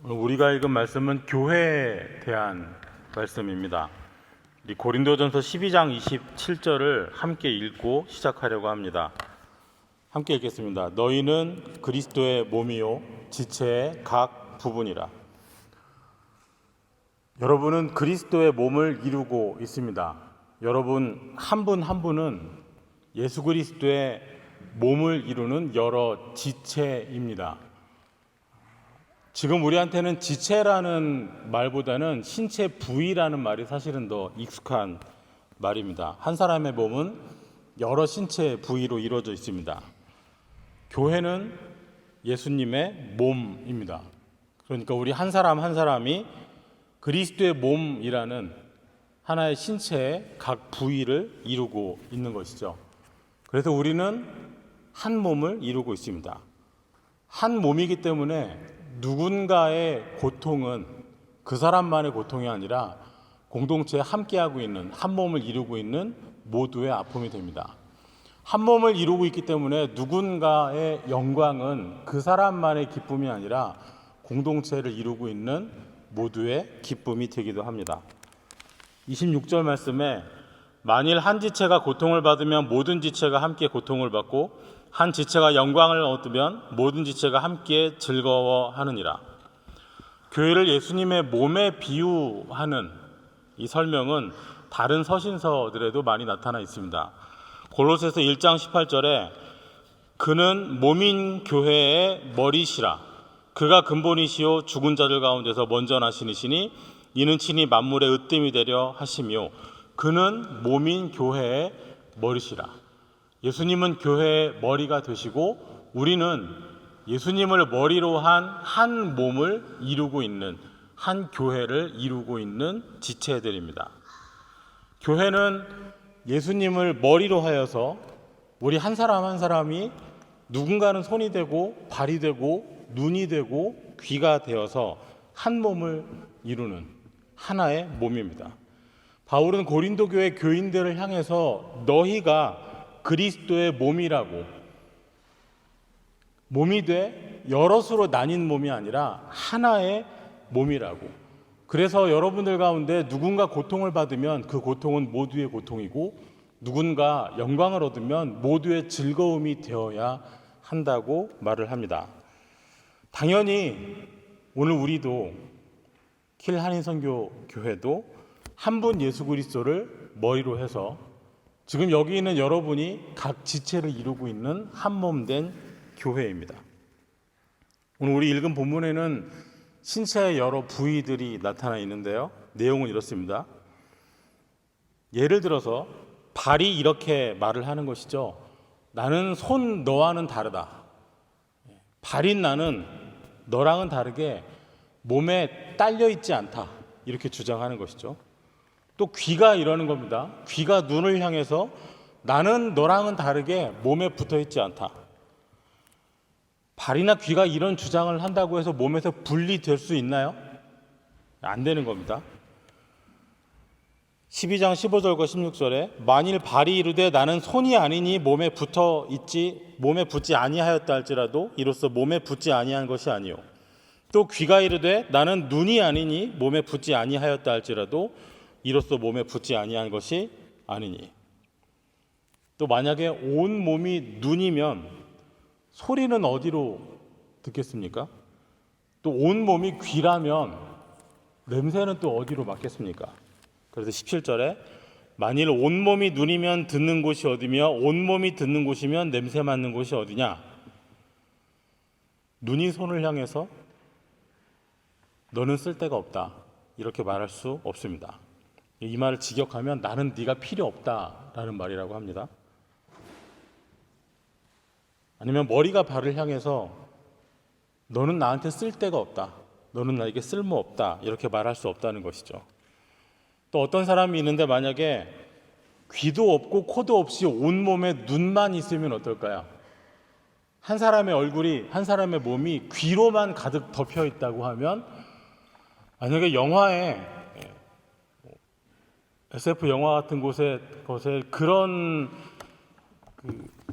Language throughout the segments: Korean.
우리가 읽은 말씀은 교회에 대한 말씀입니다. 이 고린도전서 12장 27절을 함께 읽고 시작하려고 합니다. 함께 읽겠습니다. 너희는 그리스도의 몸이요 지체의 각 부분이라. 여러분은 그리스도의 몸을 이루고 있습니다. 여러분 한 분 한 분은 예수 그리스도의 몸을 이루는 여러 지체입니다. 지금 우리한테는 지체라는 말보다는 신체 부위라는 말이 사실은 더 익숙한 말입니다. 한 사람의 몸은 여러 신체 부위로 이루어져 있습니다. 교회는 예수님의 몸입니다. 그러니까 우리 한 사람 한 사람이 그리스도의 몸이라는 하나의 신체의 각 부위를 이루고 있는 것이죠. 그래서 우리는 한 몸을 이루고 있습니다. 한 몸이기 때문에 누군가의 고통은 그 사람만의 고통이 아니라 공동체에 함께하고 있는 한 몸을 이루고 있는 모두의 아픔이 됩니다. 한 몸을 이루고 있기 때문에 누군가의 영광은 그 사람만의 기쁨이 아니라 공동체를 이루고 있는 모두의 기쁨이 되기도 합니다. 26절 말씀에 만일 한 지체가 고통을 받으면 모든 지체가 함께 고통을 받고 한 지체가 영광을 얻으면 모든 지체가 함께 즐거워하느니라. 교회를 예수님의 몸에 비유하는 이 설명은 다른 서신서들에도 많이 나타나 있습니다. 골로새서 1장 18절에 그는 몸인 교회의 머리시라. 그가 근본이시요 죽은 자들 가운데서 먼저 나신 이시니 이는 친히 만물의 으뜸이 되려 하시며 그는 몸인 교회의 머리시라. 예수님은 교회의 머리가 되시고 우리는 예수님을 머리로 한 몸을 이루고 있는 한 교회를 이루고 있는 지체들입니다. 교회는 예수님을 머리로 하여서 우리 한 사람 한 사람이 누군가는 손이 되고 발이 되고 눈이 되고 귀가 되어서 한 몸을 이루는 하나의 몸입니다. 바울은 고린도 교회 교인들을 향해서 너희가 그리스도의 몸이라고, 몸이 돼 여럿으로 나뉜 몸이 아니라 하나의 몸이라고. 그래서 여러분들 가운데 누군가 고통을 받으면 그 고통은 모두의 고통이고 누군가 영광을 얻으면 모두의 즐거움이 되어야 한다고 말을 합니다. 당연히 오늘 우리도 킬 한인선교 교회도 한 분 예수 그리스도를 머리로 해서 지금 여기 있는 여러분이 각 지체를 이루고 있는 한 몸 된 교회입니다. 오늘 우리 읽은 본문에는 신체의 여러 부위들이 나타나 있는데요. 내용은 이렇습니다. 예를 들어서 발이 이렇게 말을 하는 것이죠. 나는 손 너와는 다르다. 발인 나는 너랑은 다르게 몸에 딸려 있지 않다. 이렇게 주장하는 것이죠. 또 귀가 이러는 겁니다. 귀가 눈을 향해서 나는 너랑은 다르게 몸에 붙어 있지 않다. 발이나 귀가 이런 주장을 한다고 해서 몸에서 분리될 수 있나요? 안 되는 겁니다. 12장 15절과 16절에 만일 발이 이르되 나는 손이 아니니 몸에 붙지 아니하였다 할지라도 이로써 몸에 붙지 아니한 것이 아니요. 또 귀가 이르되 나는 눈이 아니니 몸에 붙지 아니하였다 할지라도 이로써 몸에 붙지 아니한 것이 아니니. 또 만약에 온 몸이 눈이면 소리는 어디로 듣겠습니까? 또 온 몸이 귀라면 냄새는 또 어디로 맡겠습니까? 그래서 17절에 만일 온 몸이 눈이면 듣는 곳이 어디며 온 몸이 듣는 곳이면 냄새 맡는 곳이 어디냐? 눈이 손을 향해서 너는 쓸데가 없다 이렇게 말할 수 없습니다. 이 말을 직역하면 나는 네가 필요 없다라는 말이라고 합니다. 아니면 머리가 발을 향해서 너는 나한테 쓸데가 없다, 너는 나에게 쓸모없다 이렇게 말할 수 없다는 것이죠. 또 어떤 사람이 있는데 만약에 귀도 없고 코도 없이 온몸에 눈만 있으면 어떨까요? 한 사람의 얼굴이, 한 사람의 몸이 귀로만 가득 덮여 있다고 하면 만약에 영화에 SF 영화 같은 곳에 그런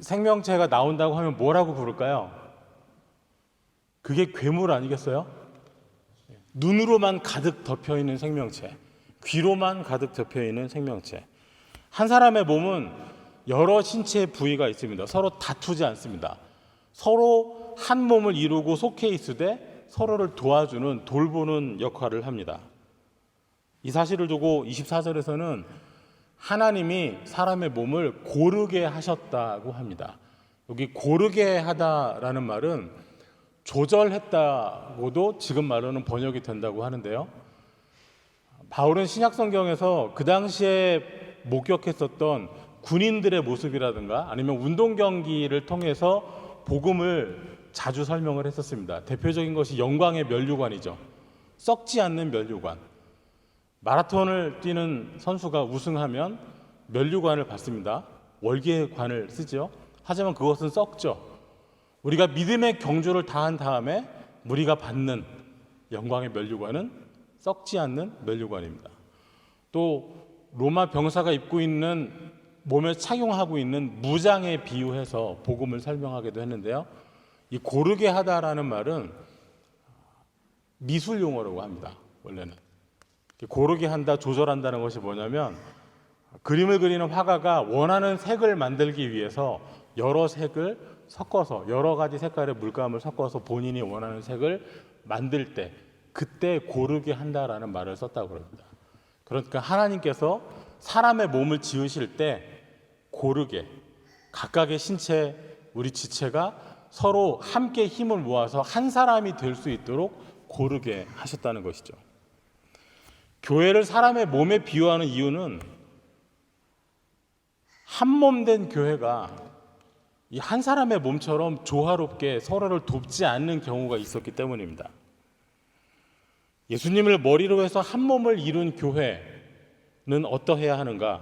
생명체가 나온다고 하면 뭐라고 부를까요? 그게 괴물 아니겠어요? 눈으로만 가득 덮여 있는 생명체, 귀로만 가득 덮여 있는 생명체. 한 사람의 몸은 여러 신체 부위가 있습니다. 서로 다투지 않습니다. 서로 한 몸을 이루고 속해 있으되 서로를 도와주는, 돌보는 역할을 합니다. 이 사실을 두고 24절에서는 하나님이 사람의 몸을 고르게 하셨다고 합니다. 여기 고르게 하다라는 말은 조절했다고도 지금 말로는 번역이 된다고 하는데요. 바울은 신약성경에서 그 당시에 목격했었던 군인들의 모습이라든가 아니면 운동 경기를 통해서 복음을 자주 설명을 했었습니다. 대표적인 것이 영광의 면류관이죠. 썩지 않는 면류관. 마라톤을 뛰는 선수가 우승하면 면류관을 받습니다. 월계관을 쓰죠. 하지만 그것은 썩죠. 우리가 믿음의 경주를 다한 다음에 우리가 받는 영광의 면류관은 썩지 않는 면류관입니다. 또 로마 병사가 입고 있는, 몸에 착용하고 있는 무장에 비유해서 복음을 설명하기도 했는데요. 이 고르게 하다라는 말은 미술 용어라고 합니다. 원래는 고르게 한다, 조절한다는 것이 뭐냐면 그림을 그리는 화가가 원하는 색을 만들기 위해서 여러 색을 섞어서, 여러 가지 색깔의 물감을 섞어서 본인이 원하는 색을 만들 때, 그때 고르게 한다라는 말을 썼다고 합니다. 그러니까 하나님께서 사람의 몸을 지으실 때 고르게, 각각의 신체, 우리 지체가 서로 함께 힘을 모아서 한 사람이 될 수 있도록 고르게 하셨다는 것이죠. 교회를 사람의 몸에 비유하는 이유는 한 몸 된 교회가 이 한 사람의 몸처럼 조화롭게 서로를 돕지 않는 경우가 있었기 때문입니다. 예수님을 머리로 해서 한 몸을 이룬 교회는 어떠해야 하는가?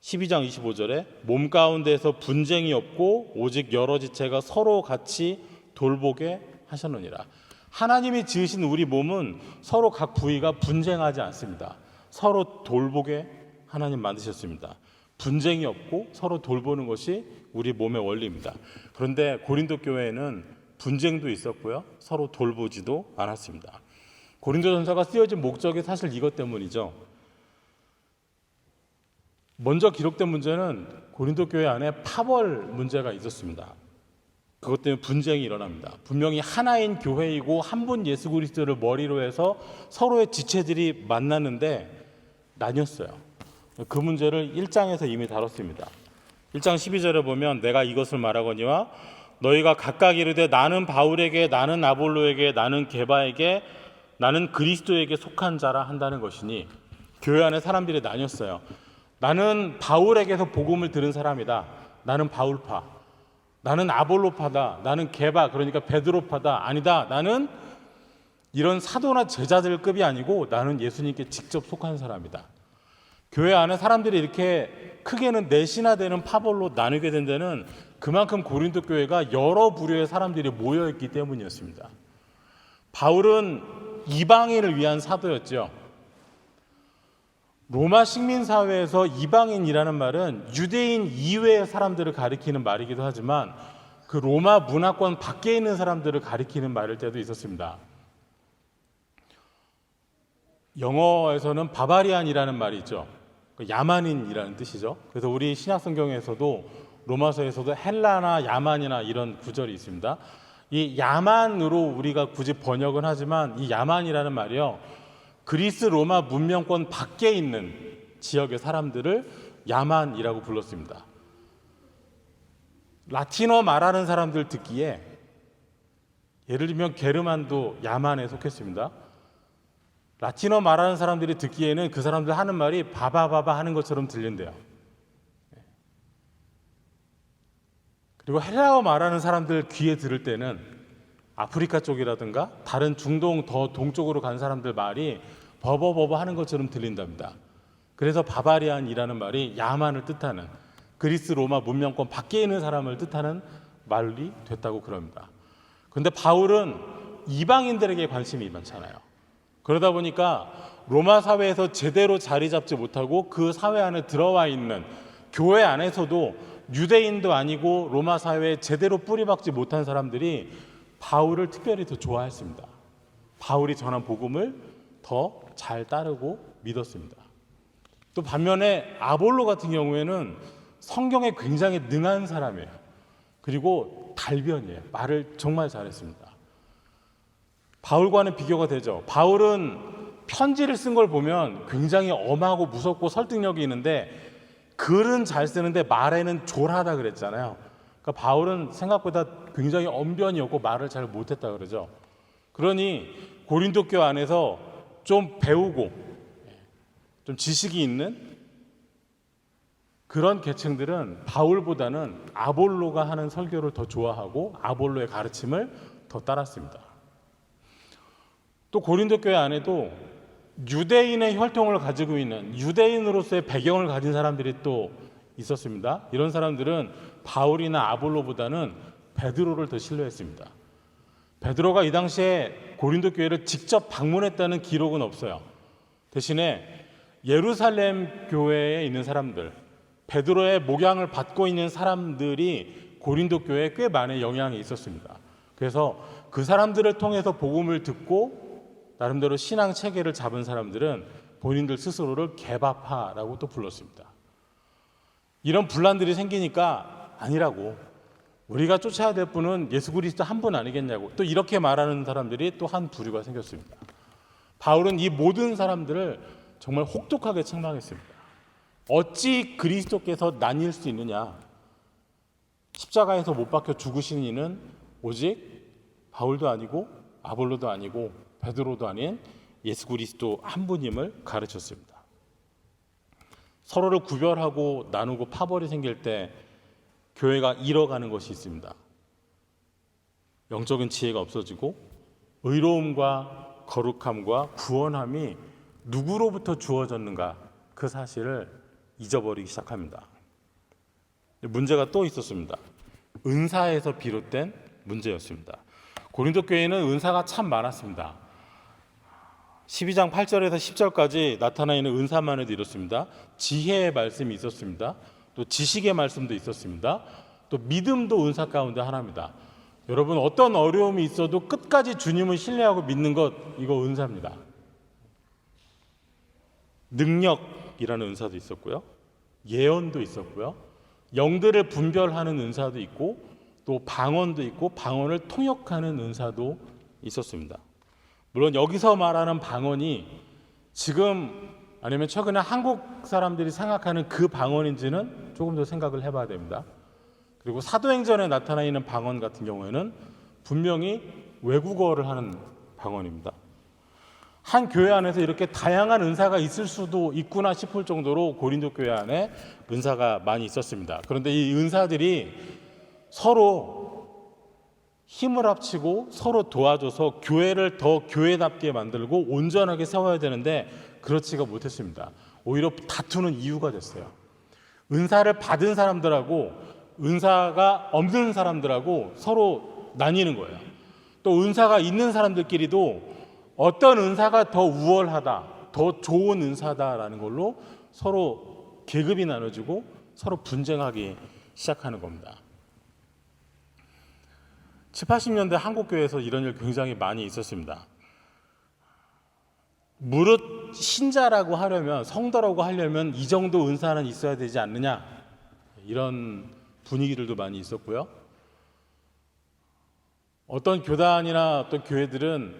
12장 25절에 몸 가운데에서 분쟁이 없고 오직 여러 지체가 서로 같이 돌보게 하셨느니라. 하나님이 지으신 우리 몸은 서로 각 부위가 분쟁하지 않습니다. 서로 돌보게 하나님 만드셨습니다. 분쟁이 없고 서로 돌보는 것이 우리 몸의 원리입니다. 그런데 고린도 교회에는 분쟁도 있었고요, 서로 돌보지도 않았습니다. 고린도전서가 쓰여진 목적이 사실 이것 때문이죠. 먼저 기록된 문제는 고린도 교회 안에 파벌 문제가 있었습니다. 그것 때문에 분쟁이 일어납니다. 분명히 하나인 교회이고 한 분 예수 그리스도를 머리로 해서 서로의 지체들이 만났는데 나뉘었어요. 그 문제를 1장에서 이미 다뤘습니다. 1장 12절에 보면 내가 이것을 말하거니와 너희가 각각 이르되 나는 바울에게, 나는 아볼로에게, 나는 게바에게, 나는 그리스도에게 속한 자라 한다는 것이니, 교회 안에 사람들이 나뉘었어요. 나는 바울에게서 복음을 들은 사람이다. 나는 바울파. 나는 아볼로파다. 나는 게바, 그러니까 베드로파다. 아니다. 나는 이런 사도나 제자들급이 아니고 나는 예수님께 직접 속한 사람이다. 교회 안에 사람들이 이렇게 크게는 넷이나 되는 파벌로 나누게 된 데는 그만큼 고린도 교회가 여러 부류의 사람들이 모여있기 때문이었습니다. 바울은 이방인을 위한 사도였죠. 로마 식민사회에서 이방인이라는 말은 유대인 이외의 사람들을 가리키는 말이기도 하지만 그 로마 문화권 밖에 있는 사람들을 가리키는 말일 때도 있었습니다. 영어에서는 바바리안이라는 말이 있죠. 야만인이라는 뜻이죠. 그래서 우리 신약성경에서도 로마서에서도 헬라나 야만이나 이런 구절이 있습니다. 이 야만으로 우리가 굳이 번역은 하지만 이 야만이라는 말이요, 그리스 로마 문명권 밖에 있는 지역의 사람들을 야만이라고 불렀습니다. 라틴어 말하는 사람들 듣기에, 예를 들면 게르만도 야만에 속했습니다. 라틴어 말하는 사람들이 듣기에는 그 사람들 하는 말이 바바바바 하는 것처럼 들린대요. 그리고 헬라어 말하는 사람들 귀에 들을 때는 아프리카 쪽이라든가 다른 중동 더 동쪽으로 간 사람들 말이 버버버버 하는 것처럼 들린답니다. 그래서 바바리안이라는 말이 야만을 뜻하는, 그리스 로마 문명권 밖에 있는 사람을 뜻하는 말이 됐다고 그럽니다. 그런데 바울은 이방인들에게 관심이 많잖아요. 그러다 보니까 로마 사회에서 제대로 자리 잡지 못하고 그 사회 안에 들어와 있는 교회 안에서도 유대인도 아니고 로마 사회에 제대로 뿌리박지 못한 사람들이 바울을 특별히 더 좋아했습니다. 바울이 전한 복음을 더 잘 따르고 믿었습니다. 또 반면에 아볼로 같은 경우에는 성경에 굉장히 능한 사람이에요. 그리고 달변이에요. 말을 정말 잘했습니다. 바울과는 비교가 되죠. 바울은 편지를 쓴 걸 보면 굉장히 엄하고 무섭고 설득력이 있는데 글은 잘 쓰는데 말에는 졸하다 그랬잖아요. 그러니까 바울은 생각보다 굉장히 언변이었고 말을 잘 못했다 그러죠. 그러니 고린도 교회 안에서 좀 배우고 좀 지식이 있는 그런 계층들은 바울보다는 아볼로가 하는 설교를 더 좋아하고 아볼로의 가르침을 더 따랐습니다. 또 고린도 교회 안에도 유대인의 혈통을 가지고 있는 유대인으로서의 배경을 가진 사람들이 또 있었습니다. 이런 사람들은 바울이나 아볼로보다는 베드로를 더 신뢰했습니다. 베드로가 이 당시에 고린도 교회를 직접 방문했다는 기록은 없어요. 대신에 예루살렘 교회에 있는 사람들, 베드로의 목양을 받고 있는 사람들이 고린도 교회에 꽤 많은 영향이 있었습니다. 그래서 그 사람들을 통해서 복음을 듣고 나름대로 신앙 체계를 잡은 사람들은 본인들 스스로를 개바파라고 또 불렀습니다. 이런 분란들이 생기니까 아니라고, 우리가 쫓아야 될 분은 예수 그리스도 한 분 아니겠냐고 또 이렇게 말하는 사람들이 또 한 부류가 생겼습니다. 바울은 이 모든 사람들을 정말 혹독하게 책망했습니다. 어찌 그리스도께서 나뉠 수 있느냐? 십자가에서 못 박혀 죽으신 이는 오직 바울도 아니고 아볼로도 아니고 베드로도 아닌 예수 그리스도 한 분임을 가르쳤습니다. 서로를 구별하고 나누고 파벌이 생길 때 교회가 잃어가는 것이 있습니다. 영적인 지혜가 없어지고 의로움과 거룩함과 구원함이 누구로부터 주어졌는가 그 사실을 잊어버리기 시작합니다. 문제가 또 있었습니다. 은사에서 비롯된 문제였습니다. 고린도 교회에는 은사가 참 많았습니다. 12장 8절에서 10절까지 나타나 있는 은사만 해도 이렇습니다. 지혜의 말씀이 있었습니다. 또 지식의 말씀도 있었습니다. 또 믿음도 은사 가운데 하나입니다. 여러분, 어떤 어려움이 있어도 끝까지 주님을 신뢰하고 믿는 것, 이거 은사입니다. 능력이라는 은사도 있었고요, 예언도 있었고요, 영들을 분별하는 은사도 있고, 또 방언도 있고 방언을 통역하는 은사도 있었습니다. 물론 여기서 말하는 방언이 지금 아니면 최근에 한국 사람들이 생각하는 그 방언인지는 조금 더 생각을 해봐야 됩니다. 그리고 사도행전에 나타나 있는 방언 같은 경우에는 분명히 외국어를 하는 방언입니다. 한 교회 안에서 이렇게 다양한 은사가 있을 수도 있구나 싶을 정도로 고린도 교회 안에 은사가 많이 있었습니다. 그런데 이 은사들이 서로 힘을 합치고 서로 도와줘서 교회를 더 교회답게 만들고 온전하게 세워야 되는데 그렇지가 못했습니다. 오히려 다투는 이유가 됐어요. 은사를 받은 사람들하고 은사가 없는 사람들하고 서로 나뉘는 거예요. 또 은사가 있는 사람들끼리도 어떤 은사가 더 우월하다, 더 좋은 은사다라는 걸로 서로 계급이 나눠지고 서로 분쟁하기 시작하는 겁니다. 70, 80년대 한국교회에서 이런 일 굉장히 많이 있었습니다. 무릇 신자라고 하려면, 성도라고 하려면 이 정도 은사는 있어야 되지 않느냐, 이런 분위기들도 많이 있었고요. 어떤 교단이나 어떤 교회들은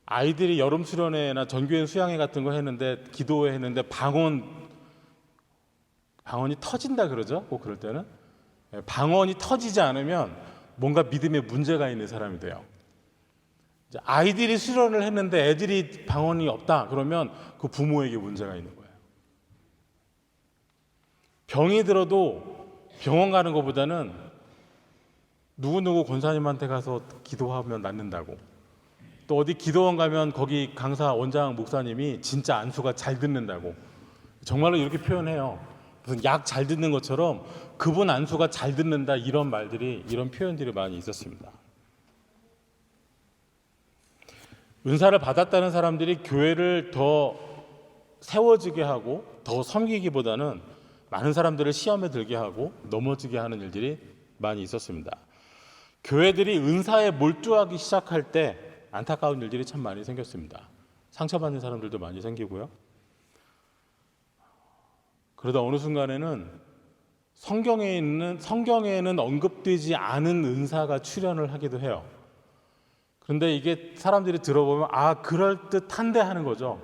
아이들이 여름 수련회나 전교인 수양회 같은 거 했는데, 기도회 했는데 방언이 터진다 그러죠. 꼭 그럴 때는 방언이 터지지 않으면 뭔가 믿음에 문제가 있는 사람이 돼요. 아이들이 수련을 했는데 애들이 방언이 없다 그러면 그 부모에게 문제가 있는 거예요. 병이 들어도 병원 가는 것보다는 누구누구 권사님한테 가서 기도하면 낫는다고, 또 어디 기도원 가면 거기 강사 원장 목사님이 진짜 안수가 잘 듣는다고, 정말로 이렇게 표현해요. 무슨 약 잘 듣는 것처럼 그분 안수가 잘 듣는다, 이런 말들이, 이런 표현들이 많이 있었습니다. 은사를 받았다는 사람들이 교회를 더 세워지게 하고 더 섬기기보다는 많은 사람들을 시험에 들게 하고 넘어지게 하는 일들이 많이 있었습니다. 교회들이 은사에 몰두하기 시작할 때 안타까운 일들이 참 많이 생겼습니다. 상처받는 사람들도 많이 생기고요. 그러다 어느 순간에는 성경에는 언급되지 않은 은사가 출현을 하기도 해요. 그런데 이게 사람들이 들어보면 그럴 듯한데 하는 거죠.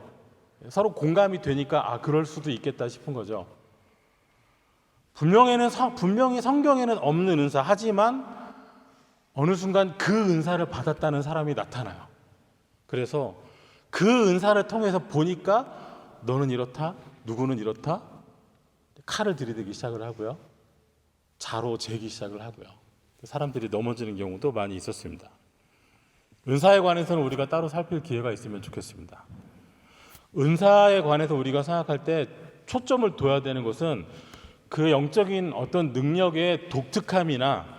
서로 공감이 되니까 그럴 수도 있겠다 싶은 거죠. 분명히 성경에는 없는 은사, 하지만 어느 순간 그 은사를 받았다는 사람이 나타나요. 그래서 그 은사를 통해서 보니까 너는 이렇다, 누구는 이렇다, 칼을 들이대기 시작을 하고요. 자로 재기 시작을 하고요. 사람들이 넘어지는 경우도 많이 있었습니다. 은사에 관해서는 우리가 따로 살필 기회가 있으면 좋겠습니다. 은사에 관해서 우리가 생각할 때 초점을 둬야 되는 것은 그 영적인 어떤 능력의 독특함이나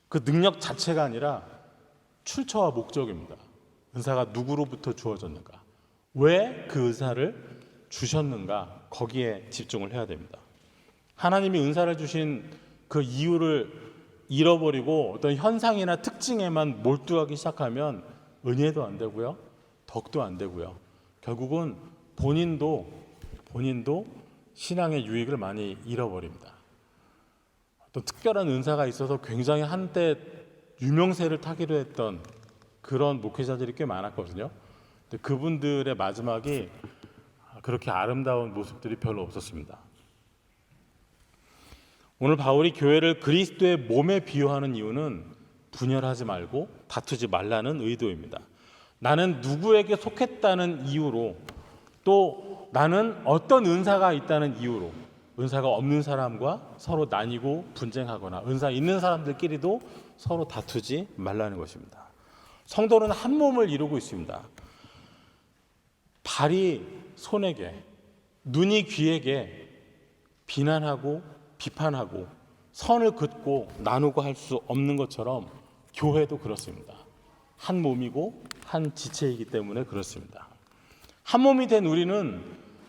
그 능력 자체가 아니라 출처와 목적입니다. 은사가 누구로부터 주어졌는가, 왜 그 은사를 주셨는가, 거기에 집중을 해야 됩니다. 하나님이 은사를 주신 그 이유를 잃어버리고 어떤 현상이나 특징에만 몰두하기 시작하면 은혜도 안 되고요, 덕도 안 되고요, 결국은 본인도 신앙의 유익을 많이 잃어버립니다. 어떤 특별한 은사가 있어서 굉장히 한때 유명세를 타기로 했던 그런 목회자들이 꽤 많았거든요. 근데 그분들의 마지막이 그렇게 아름다운 모습들이 별로 없었습니다. 오늘 바울이 교회를 그리스도의 몸에 비유하는 이유는 분열하지 말고 다투지 말라는 의도입니다. 나는 누구에게 속했다는 이유로, 또 나는 어떤 은사가 있다는 이유로 은사가 없는 사람과 서로 나뉘고 분쟁하거나 은사 있는 사람들끼리도 서로 다투지 말라는 것입니다. 성도는 한 몸을 이루고 있습니다. 발이 손에게, 눈이 귀에게 비난하고 비판하고 선을 긋고 나누고 할 수 없는 것처럼 교회도 그렇습니다. 한 몸이고 한 지체이기 때문에 그렇습니다. 한 몸이 된 우리는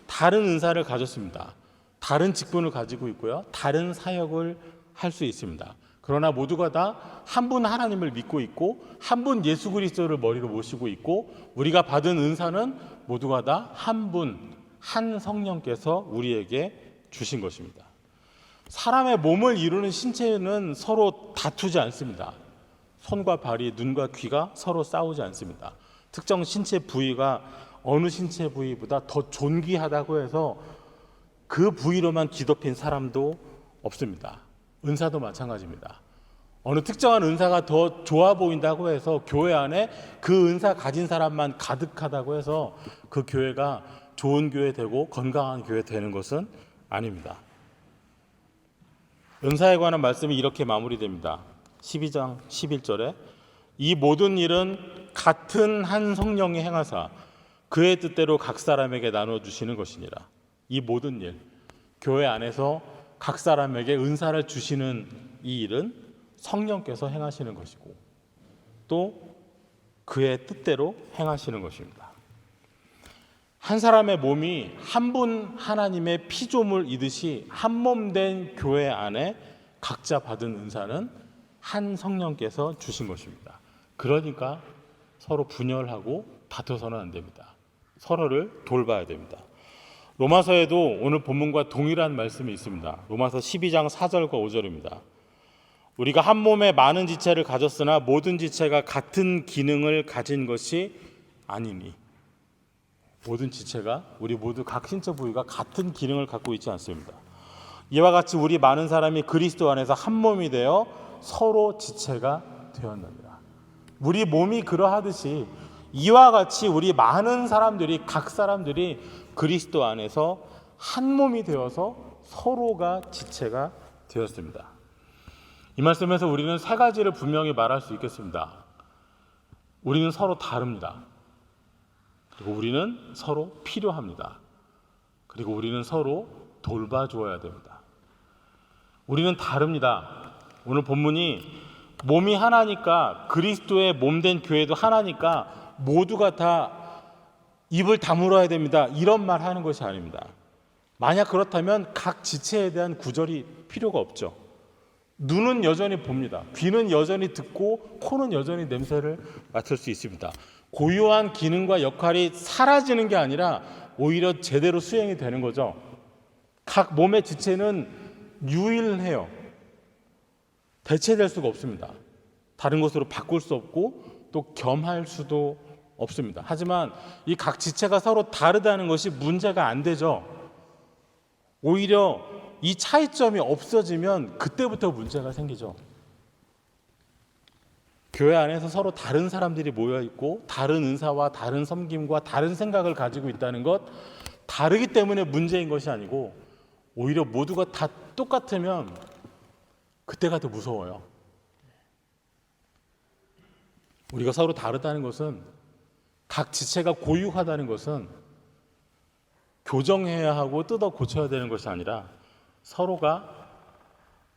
다른 은사를 가졌습니다. 다른 직분을 가지고 있고요, 다른 사역을 할 수 있습니다. 그러나 모두가 다 한 분 하나님을 믿고 있고 한 분 예수 그리스도를 머리로 모시고 있고, 우리가 받은 은사는 모두가 다 한 분, 한 성령께서 우리에게 주신 것입니다. 사람의 몸을 이루는 신체는 서로 다투지 않습니다. 손과 발이, 눈과 귀가 서로 싸우지 않습니다. 특정 신체 부위가 어느 신체 부위보다 더 존귀하다고 해서 그 부위로만 뒤덮인 사람도 없습니다. 은사도 마찬가지입니다. 어느 특정한 은사가 더 좋아 보인다고 해서 교회 안에 그 은사 가진 사람만 가득하다고 해서 그 교회가 좋은 교회 되고 건강한 교회 되는 것은 아닙니다. 은사에 관한 말씀이 이렇게 마무리됩니다. 12장 11절에 이 모든 일은 같은 한 성령이 행하사 그의 뜻대로 각 사람에게 나눠주시는 것이니라. 이 모든 일, 교회 안에서 각 사람에게 은사를 주시는 이 일은 성령께서 행하시는 것이고 또 그의 뜻대로 행하시는 것입니다. 한 사람의 몸이 한 분 하나님의 피조물이듯이 한 몸 된 교회 안에 각자 받은 은사는 한 성령께서 주신 것입니다. 그러니까 서로 분열하고 다퉈서는 안 됩니다. 서로를 돌봐야 됩니다. 로마서에도 오늘 본문과 동일한 말씀이 있습니다. 로마서 12장 4절과 5절입니다. 우리가 한 몸에 많은 지체를 가졌으나 모든 지체가 같은 기능을 가진 것이 아니니. 모든 지체가, 우리 모두 각 신체 부위가 같은 기능을 갖고 있지 않습니다. 이와 같이 우리 많은 사람이 그리스도 안에서 한 몸이 되어 서로 지체가 되었느니라. 우리 몸이 그러하듯이 이와 같이 우리 많은 사람들이, 각 사람들이 그리스도 안에서 한 몸이 되어서 서로가 지체가 되었습니다. 이 말씀에서 우리는 세 가지를 분명히 말할 수 있겠습니다. 우리는 서로 다릅니다. 그리고 우리는 서로 필요합니다. 그리고 우리는 서로 돌봐줘야 됩니다. 우리는 다릅니다. 오늘 본문이 몸이 하나니까, 그리스도의 몸된 교회도 하나니까 모두가 다 입을 다물어야 됩니다, 이런 말 하는 것이 아닙니다. 만약 그렇다면 각 지체에 대한 구절이 필요가 없죠. 눈은 여전히 봅니다. 귀는 여전히 듣고 코는 여전히 냄새를 맡을 수 있습니다. 고유한 기능과 역할이 사라지는 게 아니라 오히려 제대로 수행이 되는 거죠. 각 몸의 지체는 유일해요. 대체될 수가 없습니다. 다른 것으로 바꿀 수 없고 또 겸할 수도 없습니다. 하지만 이 각 지체가 서로 다르다는 것이 문제가 안 되죠. 오히려 이 차이점이 없어지면 그때부터 문제가 생기죠. 교회 안에서 서로 다른 사람들이 모여 있고 다른 은사와 다른 섬김과 다른 생각을 가지고 있다는 것, 다르기 때문에 문제인 것이 아니고 오히려 모두가 다 똑같으면 그때가 더 무서워요. 우리가 서로 다르다는 것은, 각 지체가 고유하다는 것은 교정해야 하고 뜯어 고쳐야 되는 것이 아니라 서로가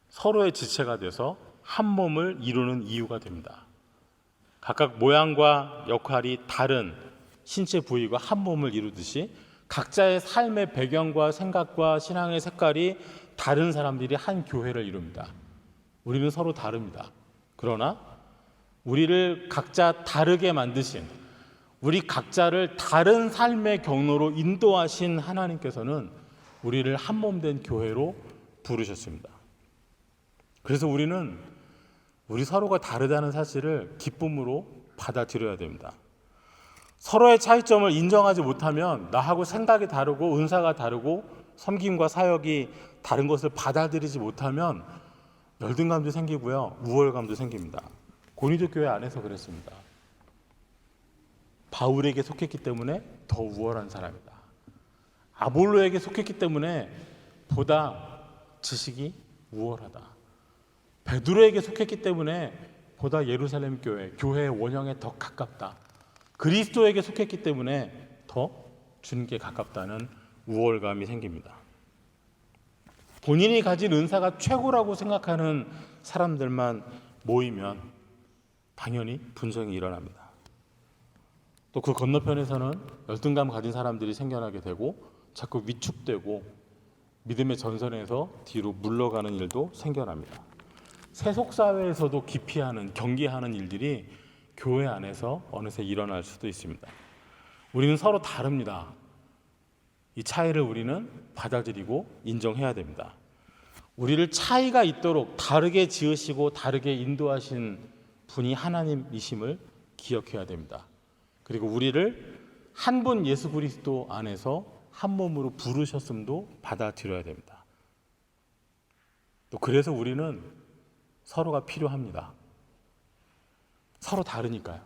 서로의 지체가 돼서 한 몸을 이루는 이유가 됩니다. 각각 모양과 역할이 다른 신체 부위가 한 몸을 이루듯이 각자의 삶의 배경과 생각과 신앙의 색깔이 다른 사람들이 한 교회를 이룹니다. 우리는 서로 다릅니다. 그러나 우리를 각자 다르게 만드신, 우리 각자를 다른 삶의 경로로 인도하신 하나님께서는 우리를 한 몸 된 교회로 부르셨습니다. 그래서 우리는 우리 서로가 다르다는 사실을 기쁨으로 받아들여야 됩니다. 서로의 차이점을 인정하지 못하면 나하고 생각이 다르고 은사가 다르고 섬김과 사역이 다른 것을 받아들이지 못하면 열등감도 생기고요, 우월감도 생깁니다. 고린도 교회 안에서 그랬습니다. 바울에게 속했기 때문에 더 우월한 사람이다. 아볼로에게 속했기 때문에 보다 지식이 우월하다. 베드로에게 속했기 때문에 보다 예루살렘 교회의 원형에 더 가깝다. 그리스도에게 속했기 때문에 더 주님께 가깝다는 우월감이 생깁니다. 본인이 가진 은사가 최고라고 생각하는 사람들만 모이면 당연히 분쟁이 일어납니다. 또 그 건너편에서는 열등감 가진 사람들이 생겨나게 되고 자꾸 위축되고 믿음의 전선에서 뒤로 물러가는 일도 생겨납니다. 세속사회에서도 기피하는, 경계하는 일들이 교회 안에서 어느새 일어날 수도 있습니다. 우리는 서로 다릅니다. 이 차이를 우리는 받아들이고 인정해야 됩니다. 우리를 차이가 있도록 다르게 지으시고 다르게 인도하신 분이 하나님이심을 기억해야 됩니다. 그리고 우리를 한 분 예수 그리스도 안에서 한 몸으로 부르셨음도 받아들여야 됩니다. 또 그래서 우리는 서로가 필요합니다. 서로 다르니까요.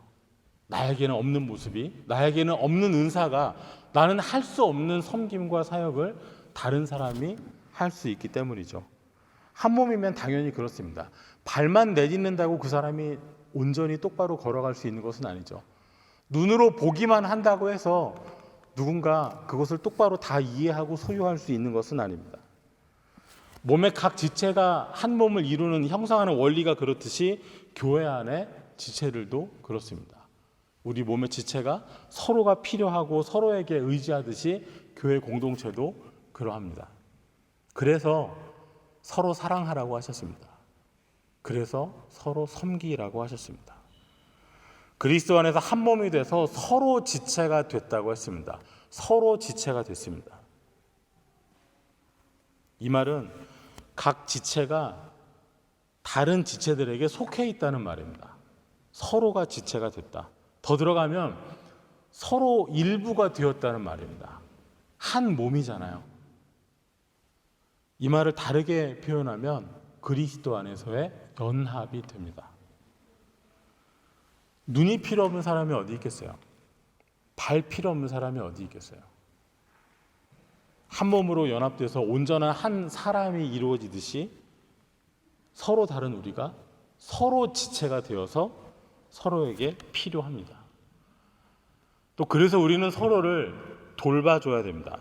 나에게는 없는 모습이, 나에게는 없는 은사가, 나는 할 수 없는 섬김과 사역을 다른 사람이 할 수 있기 때문이죠. 한 몸이면 당연히 그렇습니다. 발만 내딛는다고 그 사람이 온전히 똑바로 걸어갈 수 있는 것은 아니죠. 눈으로 보기만 한다고 해서 누군가 그것을 똑바로 다 이해하고 소유할 수 있는 것은 아닙니다. 몸의 각 지체가 한 몸을 이루는, 형성하는 원리가 그렇듯이 교회 안에 지체들도 그렇습니다. 우리 몸의 지체가 서로가 필요하고 서로에게 의지하듯이 교회 공동체도 그러합니다. 그래서 서로 사랑하라고 하셨습니다. 그래서 서로 섬기라고 하셨습니다. 그리스도 안에서 한 몸이 돼서 서로 지체가 됐다고 했습니다. 서로 지체가 됐습니다. 이 말은 각 지체가 다른 지체들에게 속해 있다는 말입니다. 서로가 지체가 됐다. 더 들어가면 서로 일부가 되었다는 말입니다. 한 몸이잖아요. 이 말을 다르게 표현하면 그리스도 안에서의 연합이 됩니다. 눈이 필요 없는 사람이 어디 있겠어요? 발 필요 없는 사람이 어디 있겠어요? 한 몸으로 연합돼서 온전한 한 사람이 이루어지듯이 서로 다른 우리가 서로 지체가 되어서 서로에게 필요합니다. 또 그래서 우리는 서로를 돌봐줘야 됩니다.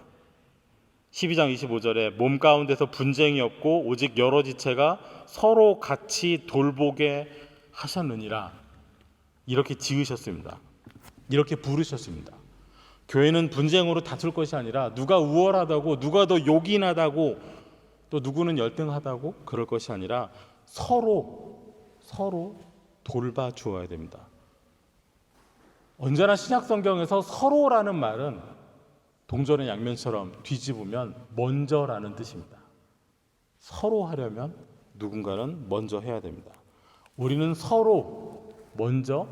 12장 25절에 몸 가운데서 분쟁이 없고 오직 여러 지체가 서로 같이 돌보게 하셨느니라, 이렇게 지으셨습니다. 이렇게 부르셨습니다. 교회는 분쟁으로 다툴 것이 아니라 누가 우월하다고, 누가 더 요긴하다고, 또 누구는 열등하다고 그럴 것이 아니라 서로 돌봐주어야 됩니다. 언제나 신약 성경에서 서로라는 말은 동전의 양면처럼 뒤집으면 먼저라는 뜻입니다. 서로 하려면 누군가는 먼저 해야 됩니다. 우리는 서로 먼저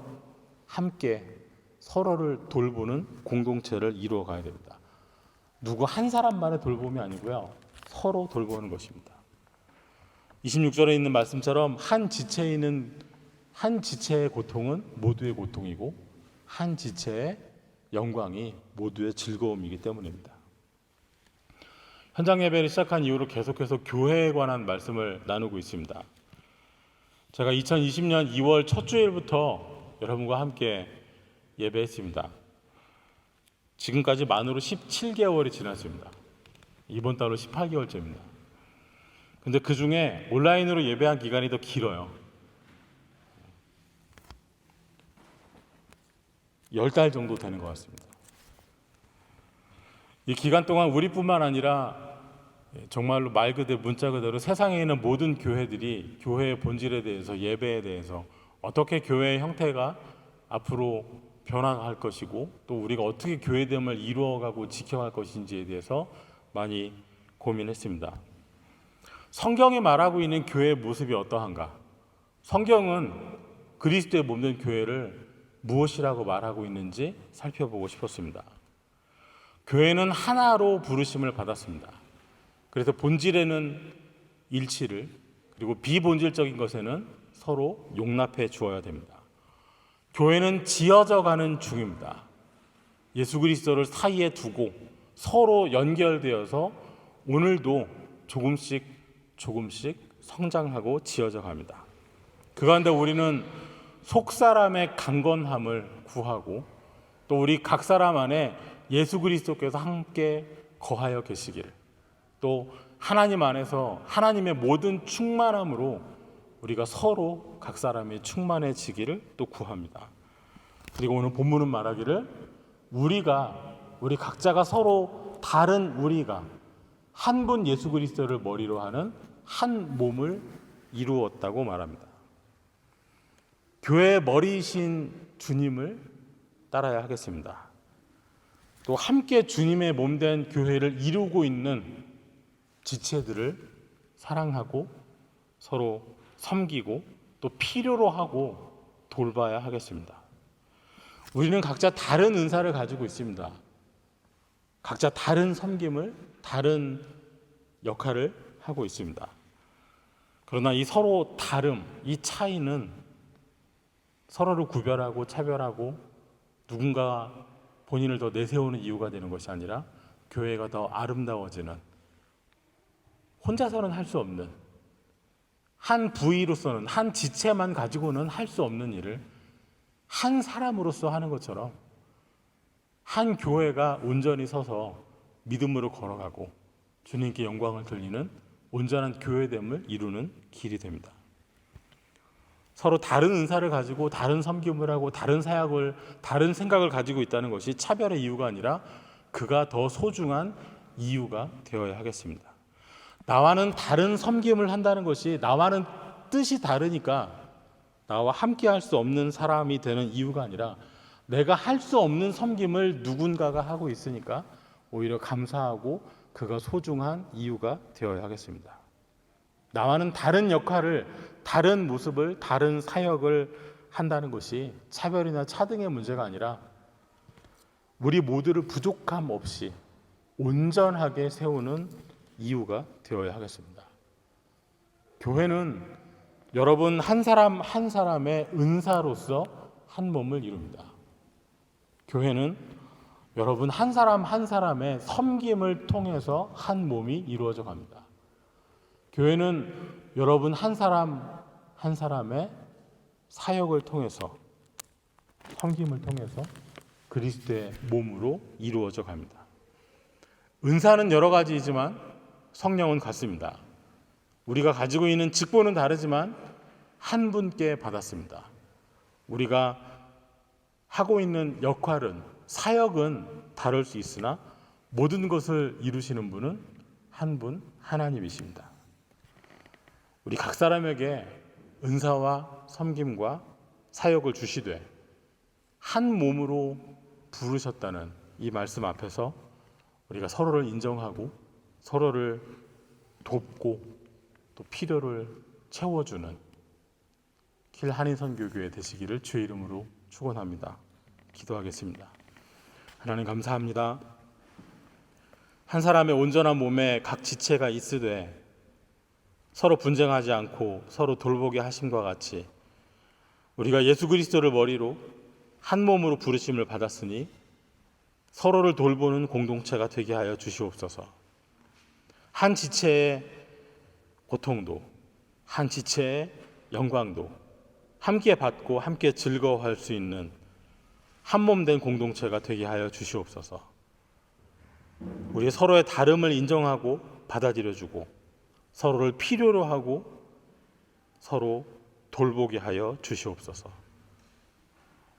함께 서로를 돌보는 공동체를 이루어 가야 됩니다. 누구 한 사람만의 돌봄이 아니고요. 서로 돌보는 것입니다. 26절에 있는 말씀처럼 한 지체의 고통은 모두의 고통이고 한 지체의 영광이 모두의 즐거움이기 때문입니다. 현장 예배를 시작한 이후로 계속해서 교회에 관한 말씀을 나누고 있습니다. 제가 2020년 2월 첫 주일부터 여러분과 함께 예배했습니다. 지금까지 만으로 17개월이 지났습니다. 이번 달로 18개월째입니다. 근데 그 중에 온라인으로 예배한 기간이 더 길어요. 10달 정도 되는 것 같습니다. 이 기간 동안 우리뿐만 아니라 정말로 말 그대로 문자 그대로 세상에 있는 모든 교회들이 교회의 본질에 대해서 예배에 대해서 어떻게 교회의 형태가 앞으로 변화할 것이고 또 우리가 어떻게 교회됨을 이루어가고 지켜갈 것인지에 대해서 많이 고민했습니다. 성경이 말하고 있는 교회의 모습이 어떠한가? 성경은 그리스도의 몸된 교회를 무엇이라고 말하고 있는지 살펴보고 싶었습니다. 교회는 하나로 부르심을 받았습니다. 그래서 본질에는 일치를 그리고 비본질적인 것에는 서로 용납해 주어야 됩니다. 교회는 지어져 가는 중입니다. 예수 그리스도를 사이에 두고 서로 연결되어서 오늘도 조금씩 성장하고 지어져 갑니다. 그 가운데 우리는 속 사람의 강건함을 구하고 또 우리 각 사람 안에 예수 그리스도께서 함께 거하여 계시기를 또 하나님 안에서 하나님의 모든 충만함으로 우리가 서로 각 사람이 충만해지기를 또 구합니다. 그리고 오늘 본문은 말하기를 우리 각자가 서로 다른 우리가 한 분 예수 그리스도를 머리로 하는 한 몸을 이루었다고 말합니다. 교회의 머리이신 주님을 따라야 하겠습니다. 또 함께 주님의 몸된 교회를 이루고 있는 지체들을 사랑하고 서로 섬기고 또 필요로 하고 돌봐야 하겠습니다. 우리는 각자 다른 은사를 가지고 있습니다. 각자 다른 섬김을, 다른 역할을 하고 있습니다. 그러나 이 서로 다름, 이 차이는 서로를 구별하고 차별하고 누군가 본인을 더 내세우는 이유가 되는 것이 아니라 교회가 더 아름다워지는, 혼자서는 할 수 없는, 한 부위로서는, 한 지체만 가지고는 할 수 없는 일을 한 사람으로서 하는 것처럼 한 교회가 온전히 서서 믿음으로 걸어가고 주님께 영광을 돌리는 온전한 교회됨을 이루는 길이 됩니다. 서로 다른 은사를 가지고 다른 섬김을 하고 다른 사역을, 다른 생각을 가지고 있다는 것이 차별의 이유가 아니라 그가 더 소중한 이유가 되어야 하겠습니다. 나와는 다른 섬김을 한다는 것이 나와는 뜻이 다르니까 나와 함께 할 수 없는 사람이 되는 이유가 아니라 내가 할 수 없는 섬김을 누군가가 하고 있으니까 오히려 감사하고 그가 소중한 이유가 되어야 하겠습니다. 나와는 다른 역할을, 다른 모습을, 다른 사역을 한다는 것이 차별이나 차등의 문제가 아니라 우리 모두를 부족함 없이 온전하게 세우는 이유가 되어야 하겠습니다. 교회는 여러분 한 사람 한 사람의 은사로서 한 몸을 이룹니다. 교회는 여러분 한 사람 한 사람의 섬김을 통해서 한 몸이 이루어져 갑니다. 교회는 여러분 한 사람 한 사람의 사역을 통해서, 섬김을 통해서 그리스도의 몸으로 이루어져 갑니다. 은사는 여러 가지이지만 성령은 같습니다. 우리가 가지고 있는 직분은 다르지만 한 분께 받았습니다. 우리가 하고 있는 역할은, 사역은 다를 수 있으나 모든 것을 이루시는 분은 한 분 하나님이십니다. 우리 각 사람에게 은사와 섬김과 사역을 주시되 한 몸으로 부르셨다는 이 말씀 앞에서 우리가 서로를 인정하고 서로를 돕고 또 필요를 채워주는 길 한인선교교회 되시기를 주의 이름으로 축원합니다. 기도하겠습니다. 하나님 감사합니다. 한 사람의 온전한 몸에 각 지체가 있으되 서로 분쟁하지 않고 서로 돌보게 하심과 같이 우리가 예수 그리스도를 머리로 한 몸으로 부르심을 받았으니 서로를 돌보는 공동체가 되게 하여 주시옵소서. 한 지체의 고통도 한 지체의 영광도 함께 받고 함께 즐거워할 수 있는 한 몸 된 공동체가 되게 하여 주시옵소서. 우리 서로의 다름을 인정하고 받아들여주고 서로를 필요로 하고 서로 돌보게 하여 주시옵소서.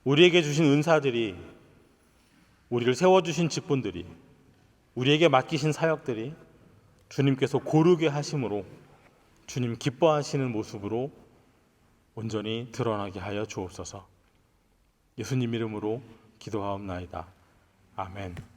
우리에게 주신 은사들이, 우리를 세워주신 직분들이, 우리에게 맡기신 사역들이 주님께서 고르게 하심으로 주님 기뻐하시는 모습으로 온전히 드러나게 하여 주옵소서. 예수님 이름으로 기도하옵나이다. 아멘.